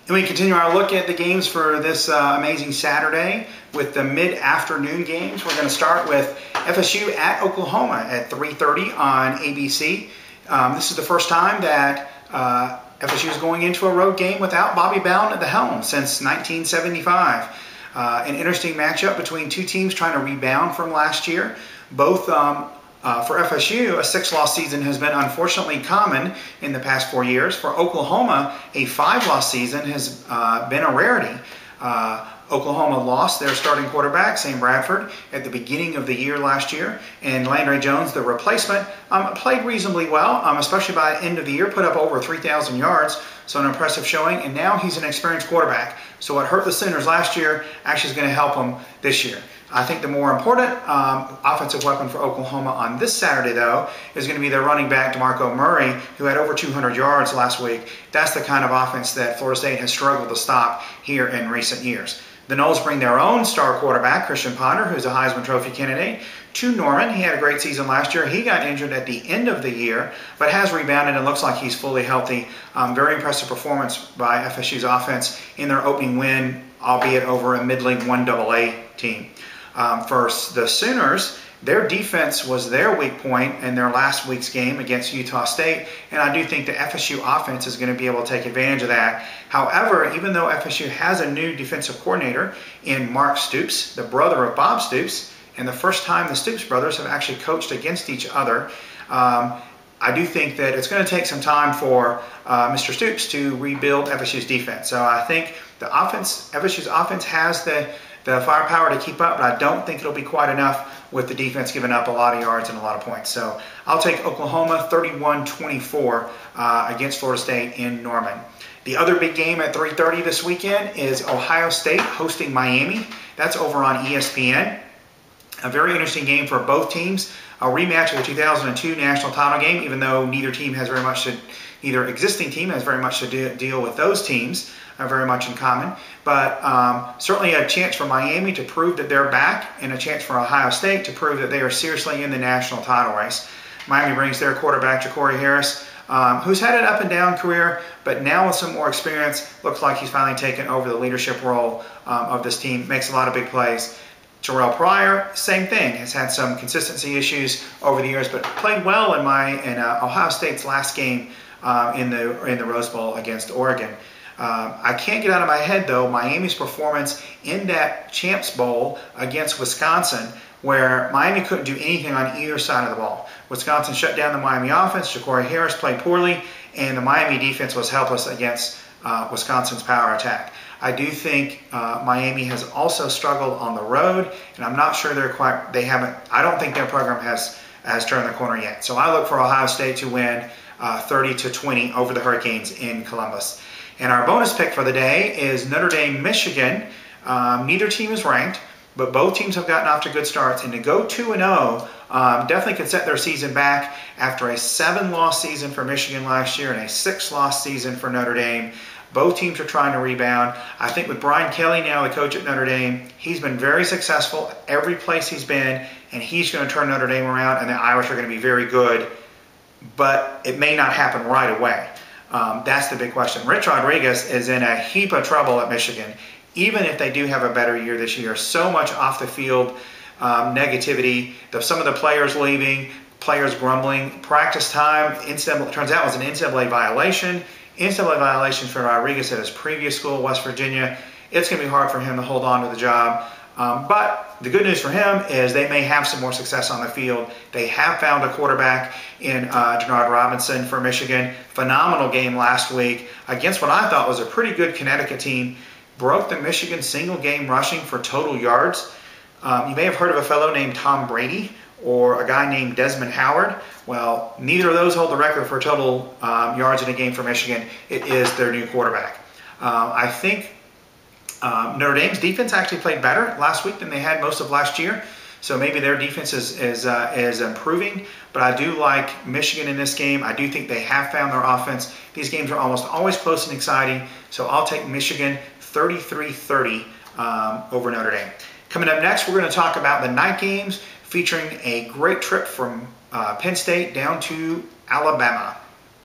And we continue our look at the games for this amazing Saturday with the mid-afternoon games. We're going to start with FSU at Oklahoma at 3:30 on ABC. This is the first time that FSU is going into a road game without Bobby Bowden at the helm since 1975. An interesting matchup between two teams trying to rebound from last year. Both for FSU, a 6-loss season has been unfortunately common in the past 4 years. For Oklahoma, a 5-loss season has been a rarity. Oklahoma lost their starting quarterback, Sam Bradford, at the beginning of the year last year, and Landry Jones, the replacement, played reasonably well, especially by the end of the year, put up over 3,000 yards, so an impressive showing, and now he's an experienced quarterback. So what hurt the Sooners last year actually is going to help them this year. I think the more important offensive weapon for Oklahoma on this Saturday, though, is going to be their running back, DeMarco Murray, who had over 200 yards last week. That's the kind of offense that Florida State has struggled to stop here in recent years. The Noles bring their own star quarterback, Christian Ponder, who's a Heisman Trophy candidate, to Norman. He had a great season last year. He got injured at the end of the year, but has rebounded and looks like he's fully healthy. Very impressive performance by FSU's offense in their opening win, albeit over a middling 1AA team. For the Sooners, their defense was their weak point in their last week's game against Utah State, and I do think the FSU offense is going to be able to take advantage of that. However, even though FSU has a new defensive coordinator in Mark Stoops, the brother of Bob Stoops, and the first time the Stoops brothers have actually coached against each other, I do think that it's going to take some time for Mr. Stoops to rebuild FSU's defense. So I think FSU's offense has the firepower to keep up, but I don't think it'll be quite enough with the defense giving up a lot of yards and a lot of points. So I'll take Oklahoma 31-24 against Florida State in Norman. The other big game at 3:30 this weekend is Ohio State hosting Miami. That's over on ESPN. A very interesting game for both teams. A rematch of the 2002 national title game, even though neither existing team has very much to deal with those teams, very much in common. But certainly a chance for Miami to prove that they're back, and a chance for Ohio State to prove that they are seriously in the national title race. Miami brings their quarterback, Ja'Cory Harris, who's had an up and down career, but now with some more experience, looks like he's finally taken over the leadership role of this team, makes a lot of big plays. Terrell Pryor, same thing, has had some consistency issues over the years, but played well in Ohio State's last game in the Rose Bowl against Oregon. I can't get out of my head, though, Miami's performance in that Champs Bowl against Wisconsin, where Miami couldn't do anything on either side of the ball. Wisconsin shut down the Miami offense, Ja'Cory Harris played poorly, and the Miami defense was helpless against Wisconsin's power attack. I do think Miami has also struggled on the road, and I'm not sure I don't think their program has turned the corner yet. So I look for Ohio State to win 30-20 over the Hurricanes in Columbus. And our bonus pick for the day is Notre Dame, Michigan. Neither team is ranked, but both teams have gotten off to good starts. And to go 2-0 definitely could set their season back after a 7-loss season for Michigan last year and a 6-loss season for Notre Dame. Both teams are trying to rebound. I think with Brian Kelly now the coach at Notre Dame, he's been very successful every place he's been, and he's going to turn Notre Dame around, and the Irish are going to be very good, but it may not happen right away. That's the big question. Rich Rodriguez is in a heap of trouble at Michigan, even if they do have a better year this year. So much off the field negativity, some of the players leaving, players grumbling, practice time, turns out it was an NCAA violation. NCAA violation for Rodriguez at his previous school, West Virginia. It's going to be hard for him to hold on to the job. But the good news for him is they may have some more success on the field. They have found a quarterback in Denard Robinson for Michigan. Phenomenal game last week against what I thought was a pretty good Connecticut team. Broke the Michigan single game rushing for total yards. You may have heard of a fellow named Tom Brady or a guy named Desmond Howard. Well, neither of those hold the record for total yards in a game for Michigan. It is their new quarterback. I think Notre Dame's defense actually played better last week than they had most of last year. So maybe their defense is improving. But I do like Michigan in this game. I do think they have found their offense. These games are almost always close and exciting. So I'll take Michigan 33-30 over Notre Dame. Coming up next, we're going to talk about the night games featuring a great trip from Penn State down to Alabama.